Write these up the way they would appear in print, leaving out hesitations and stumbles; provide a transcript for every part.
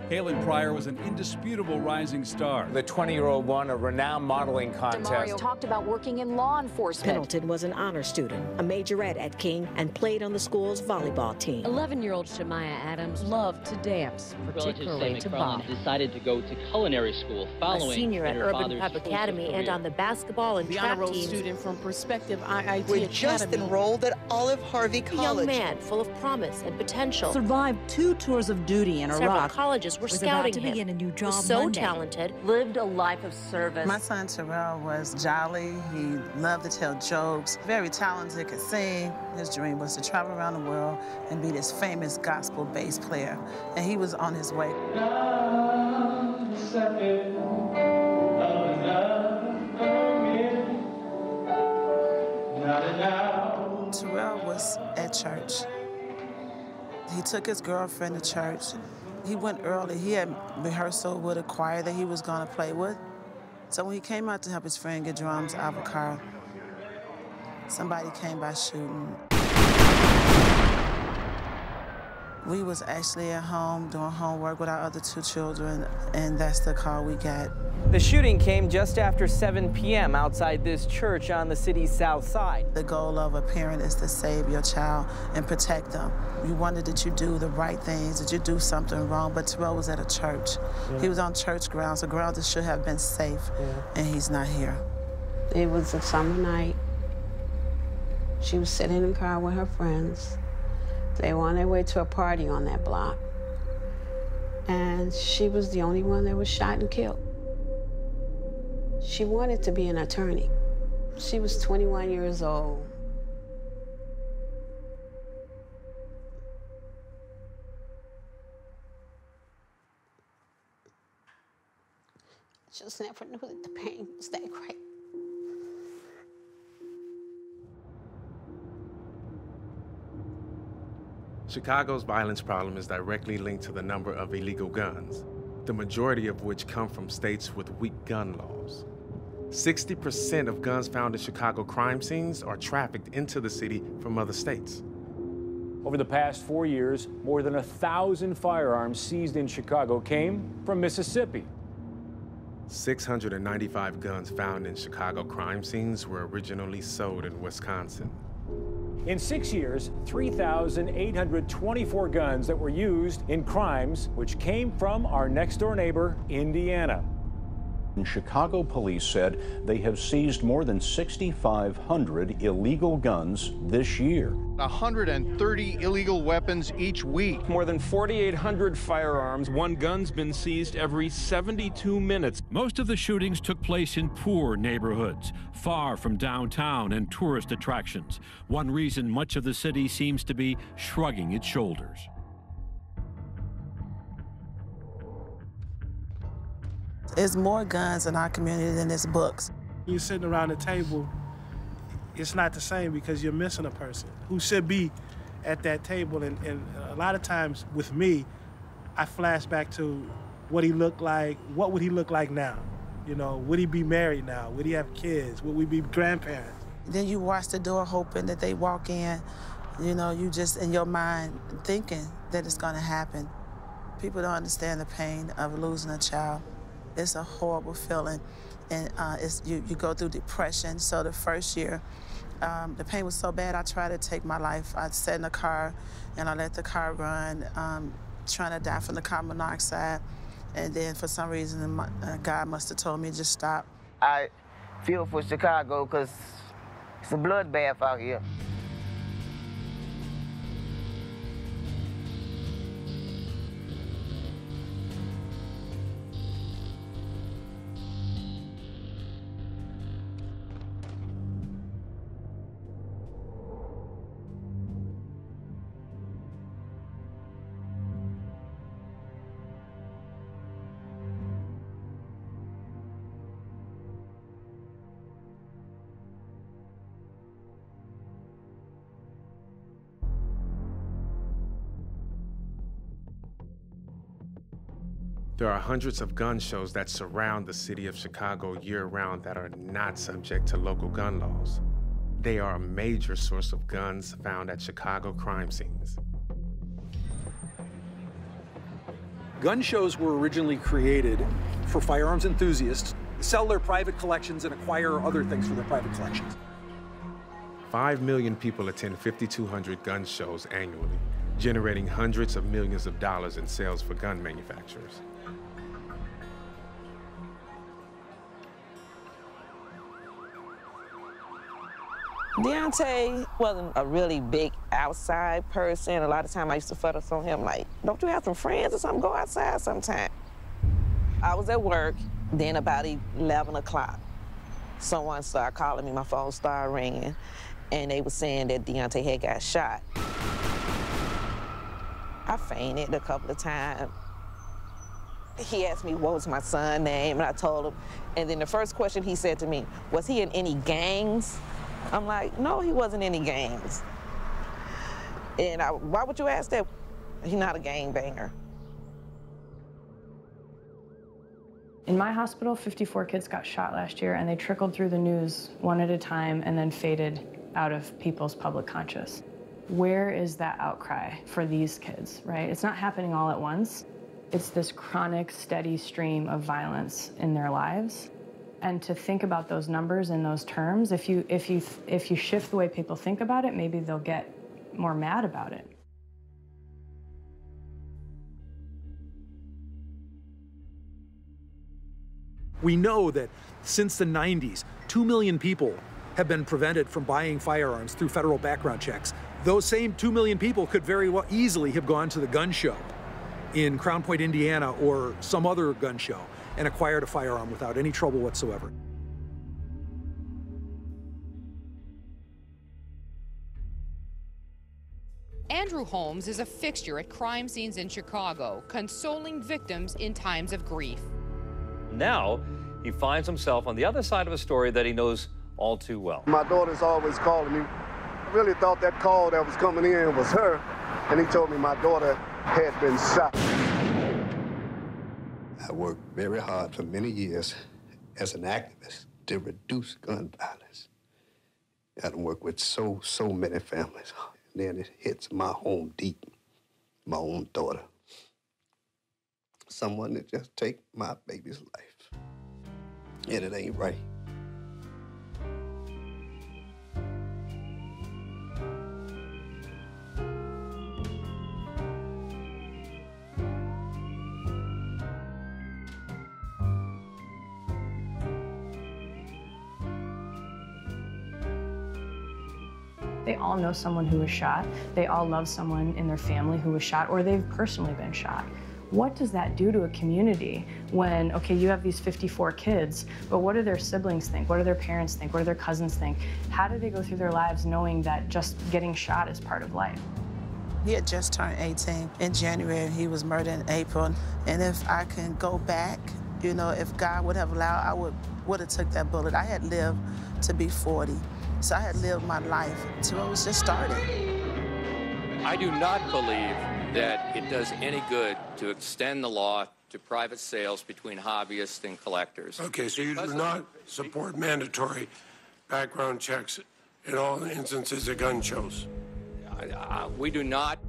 Halen Pryor was an indisputable rising star. The 20-year-old won a renowned modeling contest. DeMario talked about working in law enforcement. Pendleton was an honor student, a majorette at King, and played on the school's volleyball team. 11-year-old Shemaiah Adams loved to dance, particularly to bop. Decided to go to culinary school following a senior at her Urban father's Prep Academy and on the basketball and the track honor roll teams. Student from Prospective IIT We're just enrolled at Olive Harvey College. A young man full of promise and potential. Survived 2 tours of duty in Several Iraq. colleges were scouting him. Begin a new job was so Monday. talented. Lived a life of service. My son Terrell was jolly. He loved to tell jokes. Very talented, could sing. His dream was to travel around the world and be this famous gospel bass player. And he was on his way. Terrell was at church. He took his girlfriend to church. He went early. He had rehearsal with a choir that he was going to play with. So when he came out to help his friend get drums out of a car, somebody came by shooting. We was actually at home doing homework with our other 2 children, and that's the call we got. The shooting came just after 7 p.m. outside this church on the city's south side. The goal of a parent is to save your child and protect them. You wonder, did you do the right things? Did you do something wrong? But Terrell was at a church. Yeah. He was on church grounds, a ground that should have been safe, and he's not here. It was a summer night. She was sitting in the car with her friends. They were on their way to a party on that block. And she was the only one that was shot and killed. She wanted to be an attorney. She was 21 years old. I just never knew that the pain was that great. Chicago's violence problem is directly linked to the number of illegal guns, the majority of which come from states with weak gun laws. 60% of guns found in Chicago crime scenes are trafficked into the city from other states. Over the past 4 years, more than 1,000 firearms seized in Chicago came from Mississippi. 695 guns found in Chicago crime scenes were originally sold in Wisconsin. In 6 years, 3,824 guns that were used in crimes which came from our next-door neighbor, Indiana. Chicago police said they have seized more than 6,500 illegal guns this year. 130 illegal weapons each week. More than 4,800 firearms. One gun's been seized every 72 minutes. Most of the shootings took place in poor neighborhoods, far from downtown and tourist attractions. One reason much of the city seems to be shrugging its shoulders. There's more guns in our community than there's books. You're sitting around the table, it's not the same because you're missing a person who should be at that table. And a lot of times with me, I flash back to what he looked like. What would he look like now? You know, would he be married now? Would he have kids? Would we be grandparents? Then you watch the door hoping that they walk in. You know, you just in your mind thinking that it's gonna happen. People don't understand the pain of losing a child. It's a horrible feeling, and you go through depression. So the first year, the pain was so bad, I tried to take my life. I sat in the car, and I let the car run, trying to die from the carbon monoxide. And then for some reason, God must have told me to just stop. I feel for Chicago because it's a bloodbath out here. There are hundreds of gun shows that surround the city of Chicago year-round that are not subject to local gun laws. They are a major source of guns found at Chicago crime scenes. Gun shows were originally created for firearms enthusiasts to sell their private collections and acquire other things for their private collections. 5 million people attend 5,200 gun shows annually, generating hundreds of millions of dollars in sales for gun manufacturers. Deontay wasn't a really big outside person. A lot of time I used to fuss on him like, don't you have some friends or something? Go outside sometime. I was at work, then about 11 o'clock, someone started calling me, my phone started ringing, and they were saying that Deontay had got shot. I fainted a couple of times. He asked me what was my son's name, and I told him. And then the first question he said to me, was he in any gangs? I'm like, no, he wasn't in any gangs. And why would you ask that? He's not a gangbanger. In my hospital, 54 kids got shot last year, and they trickled through the news one at a time and then faded out of people's public conscious. Where is that outcry for these kids, right? It's not happening all at once. It's this chronic, steady stream of violence in their lives. And to think about those numbers in those terms, if you shift the way people think about it, maybe they'll get more mad about it. We know that since the 90s, 2 million people have been prevented from buying firearms through federal background checks. Those same 2 million people could very well easily have gone to the gun show in Crown Point, Indiana, or some other gun show and acquired a firearm without any trouble whatsoever. Andrew Holmes is a fixture at crime scenes in Chicago, consoling victims in times of grief. Now, he finds himself on the other side of a story that he knows all too well. My daughter's always calling me. I really thought that call that was coming in was her, and he told me my daughter had been shot. I worked very hard for many years as an activist to reduce gun violence. I done worked with so many families. And then it hits my home deep, my own daughter. Someone that just take my baby's life. And it ain't right. They all know someone who was shot. They all love someone in their family who was shot, or they've personally been shot. What does that do to a community when, okay, you have these 54 kids, but what do their siblings think? What do their parents think? What do their cousins think? How do they go through their lives knowing that just getting shot is part of life? He had just turned 18 in January. He was murdered in April. And if I can go back, you know, if God would have allowed, I would have took that bullet. I had lived to be 40. So I had lived my life until it was just starting. I do not believe that it does any good to extend the law to private sales between hobbyists and collectors. Okay, so you do not support mandatory background checks in all instances of gun shows? We do not.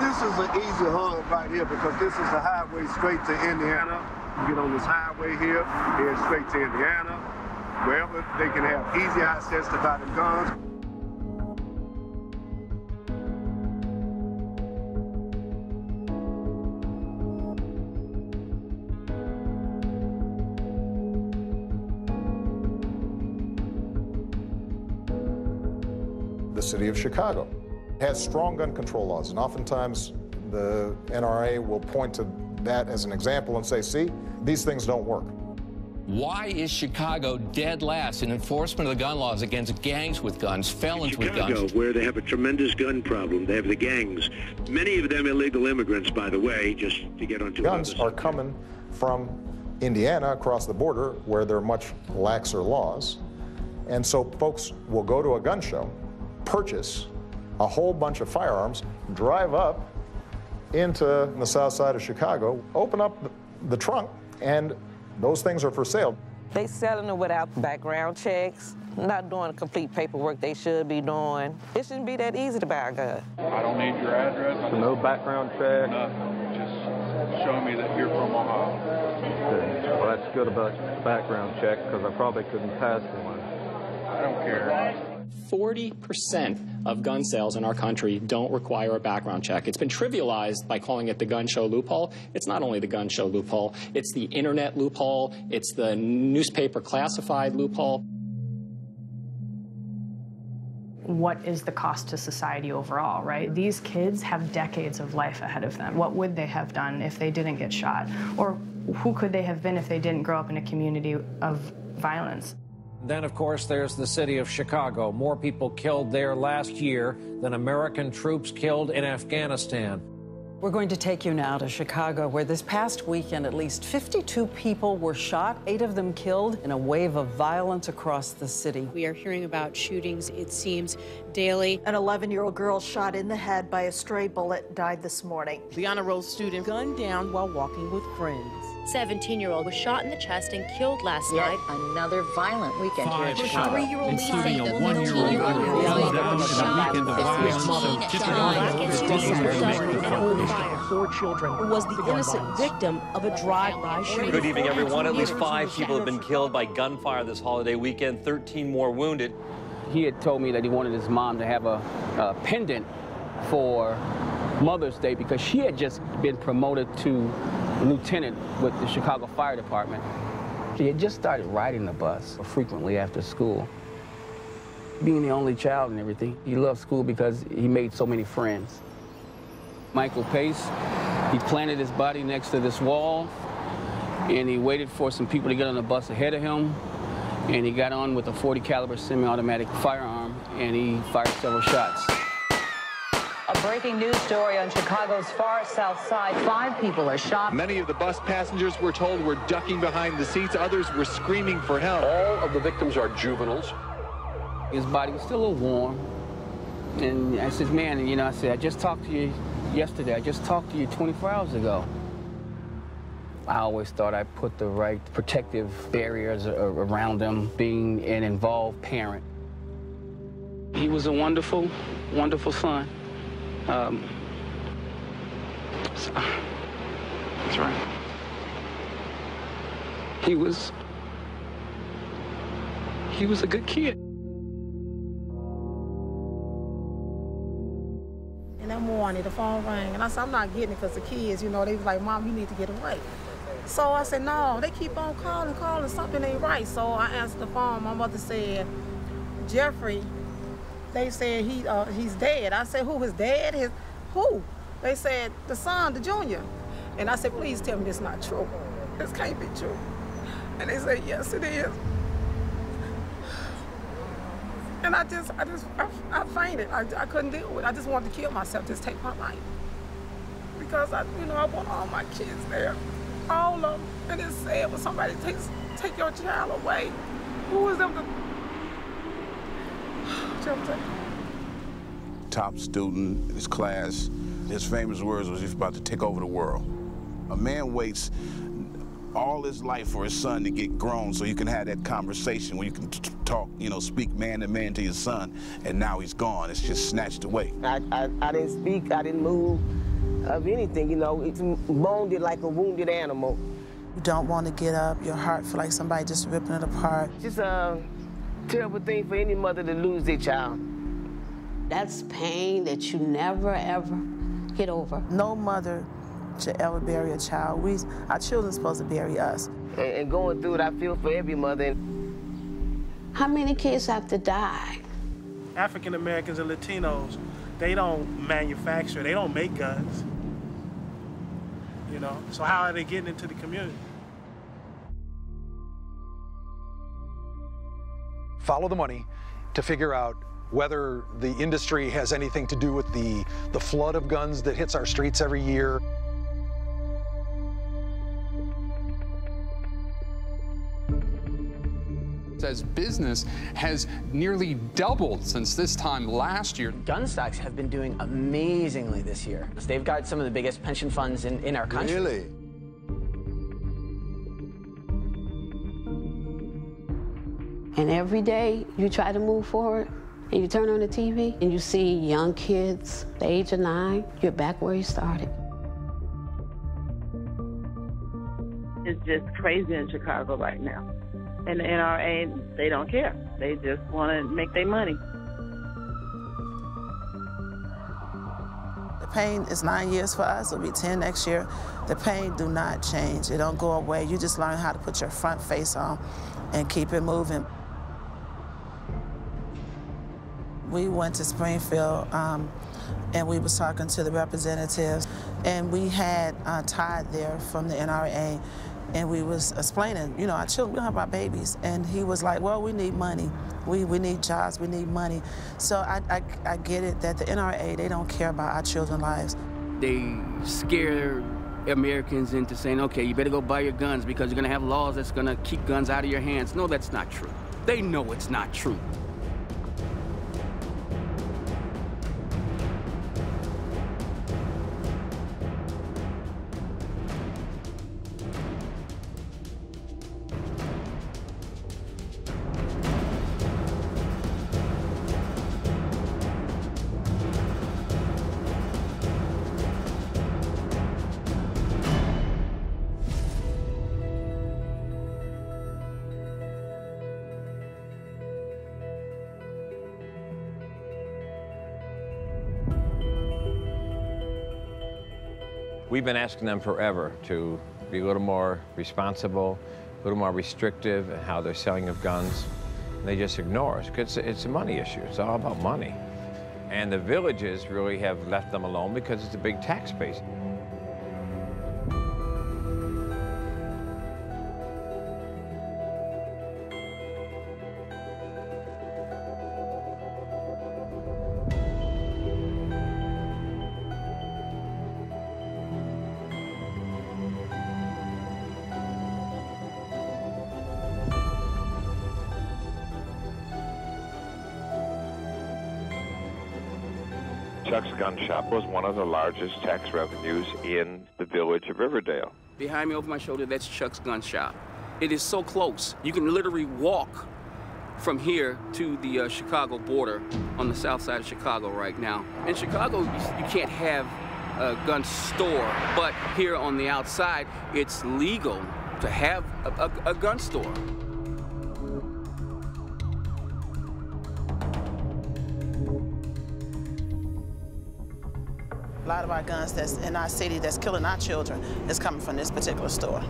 This is an easy hub right here because this is the highway straight to Indiana. You get on this highway here, head straight to Indiana, wherever they can have easy access to buy them guns. The city of Chicago has strong gun control laws, and oftentimes the NRA will point to that as an example and say, see, these things don't work. Why is Chicago dead last in enforcement of the gun laws against gangs with guns, felons with guns? Chicago, where they have a tremendous gun problem, they have the gangs. Many of them illegal immigrants, by the way, just to get onto guns are coming from Indiana across the border where there are much laxer laws. And so folks will go to a gun show, purchase a whole bunch of firearms, drive up into the south side of Chicago, open up the trunk, and those things are for sale. They selling them without background checks, not doing complete paperwork they should be doing. It shouldn't be that easy to buy a gun. I don't need your address. No background check? Nothing. Just show me that you're from Ohio. Okay. Well, that's good about the background check, because I probably couldn't pass one. I don't care. 40% of gun sales in our country don't require a background check. It's been trivialized by calling it the gun show loophole. It's not only the gun show loophole, it's the internet loophole, it's the newspaper classified loophole. What is the cost to society overall, right? These kids have decades of life ahead of them. What would they have done if they didn't get shot? Or who could they have been if they didn't grow up in a community of violence? Then, of course, there's the city of Chicago. More people killed there last year than American troops killed in Afghanistan. We're going to take you now to Chicago, where this past weekend at least 52 people were shot, 8 of them killed, in a wave of violence across the city. We are hearing about shootings, it seems, daily. An 11-year-old girl shot in the head by a stray bullet died this morning. The honor roll student gunned down while walking with friends. 17-year-old was shot in the chest and killed last night. Another violent weekend here in Chicago. 3-year-old including a 1-year-old girl gunned down in a weekend of violence. 4 children. Was the innocent victim of a drive-by shooting. Good evening, everyone. At least 5 people have been killed by gunfire this holiday weekend, 13 more wounded. He had told me that he wanted his mom to have a pendant for Mother's Day because she had just been promoted to lieutenant with the Chicago Fire Department. She had just started riding the bus frequently after school. Being the only child and everything, he loved school because he made so many friends. Michael Pace, he planted his body next to this wall, and he waited for some people to get on the bus ahead of him, and he got on with a .40 caliber semi-automatic firearm, and he fired several shots. A breaking news story on Chicago's far south side. 5 people are shot. Many of the bus passengers, we're told, were ducking behind the seats. Others were screaming for help. All of the victims are juveniles. His body was still a little warm. And I said, man, you know, I said, I just talked to you yesterday. I just talked to you 24 hours ago. I always thought I put the right protective barriers around him, being an involved parent. He was a wonderful, wonderful son. That's right. He was a good kid. In that morning, the phone rang, and I said, I'm not getting it because the kids, you know, they was like, Mom, you need to get away. So I said, no, they keep on calling, something ain't right. So I answered the phone. My mother said, Jeffrey, they said he's dead. I said, who is dead? Who? They said, the son, the junior. And I said, please tell me this is not true. This can't be true. And they said, yes, it is. And I fainted. I couldn't deal with it. I just wanted to kill myself, just take my life. Because I want all my kids there, all of them. And it's sad when somebody take your child away. Who is them to? Top student in his class, his famous words was he's about to take over the world. A man waits all his life for his son to get grown so you can have that conversation where you can talk, speak man to man to your son, and now he's gone. It's just snatched away. I didn't speak, I didn't move of anything, It's wounded like a wounded animal. You don't want to get up, your heart feel like somebody just ripping it apart. Just a terrible thing for any mother to lose their child. That's pain that you never, ever get over. No mother should ever bury a child. Our children are supposed to bury us. And going through it, I feel for every mother. How many kids have to die? African Americans and Latinos, they don't manufacture, they don't make guns. So how are they getting into the community? Follow the money to figure out whether the industry has anything to do with the flood of guns that hits our streets every year. As business has nearly doubled since this time last year. Gun stocks have been doing amazingly this year. They've got some of the biggest pension funds in our country. Really? And every day you try to move forward, and you turn on the TV, and you see young kids, the age of 9, you're back where you started. It's just crazy in Chicago right now. And the NRA, they don't care. They just want to make their money. The pain is 9 years for us. It'll be 10 next year. The pain do not change. It don't go away. You just learn how to put your front face on and keep it moving. We went to Springfield, and we was talking to the representatives, and we had Todd there from the NRA, and we was explaining, you know, our children, we don't have our babies, and he was like, well, we need money. We need jobs, we need money. So I get it that the NRA, they don't care about our children's lives. They scare Americans into saying, okay, you better go buy your guns because you're gonna have laws that's gonna keep guns out of your hands. No, that's not true. They know it's not true. We've been asking them forever to be a little more responsible, a little more restrictive in how they're selling of guns. And they just ignore us because it's a money issue. It's all about money. And the villages really have left them alone because it's a big tax base. Chuck's Gun Shop was one of the largest tax revenues in the village of Riverdale. Behind me over my shoulder, that's Chuck's Gun Shop. It is so close. You can literally walk from here to the Chicago border on the south side of Chicago right now. In Chicago, you can't have a gun store, but here on the outside, it's legal to have a gun store. A lot of our guns that's in our city that's killing our children is coming from this particular store.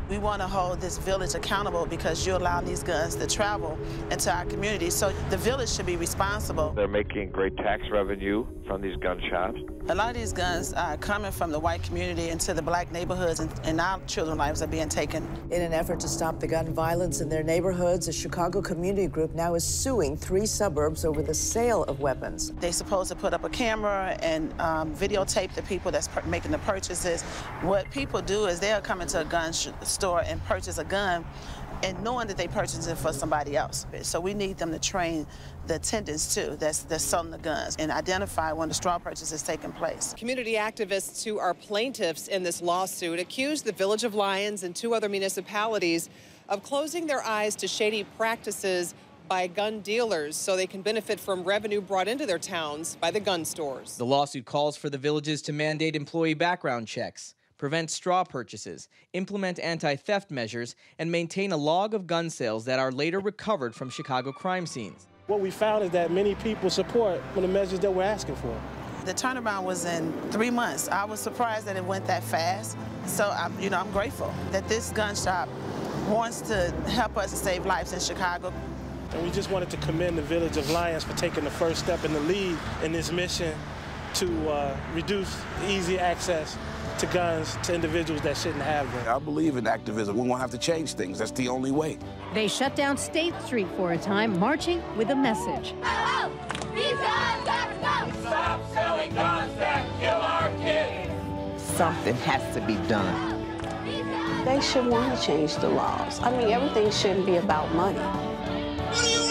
We want to hold this village accountable because you allow these guns to travel into our community, so the village should be responsible. They're making great tax revenue from these gun shops. A lot of these guns are coming from the white community into the black neighborhoods, and our children's lives are being taken. In an effort to stop the gun violence in their neighborhoods, a Chicago community group now is suing 3 suburbs over the sale of weapons. They're supposed to put up a camera and videotape the people that's making the purchases. What people do is they'll come into a gun store and purchase a gun and knowing that they purchased it for somebody else. So we need them to train the attendants too that's selling the guns and identify when the straw purchase is taking place. Community activists who are plaintiffs in this lawsuit accuse the Village of Lyons and 2 other municipalities of closing their eyes to shady practices by gun dealers so they can benefit from revenue brought into their towns by the gun stores. The lawsuit calls for the villages to mandate employee background checks, prevent straw purchases, implement anti-theft measures, and maintain a log of gun sales that are later recovered from Chicago crime scenes. What we found is that many people support the measures that we're asking for. The turnaround was in 3 months. I was surprised that it went that fast. So, I'm grateful that this gun shop wants to help us save lives in Chicago. And we just wanted to commend the Village of Lyons for taking the first step in the lead in this mission to reduce easy access to guns to individuals that shouldn't have them. I believe in activism. We won't have to change things. That's the only way. They shut down State Street for a time, marching with a message. Hello! These guns got to go! Stop selling guns that kill our kids! Something has to be done. They should want to change the laws. I mean, everything shouldn't be about money. What do you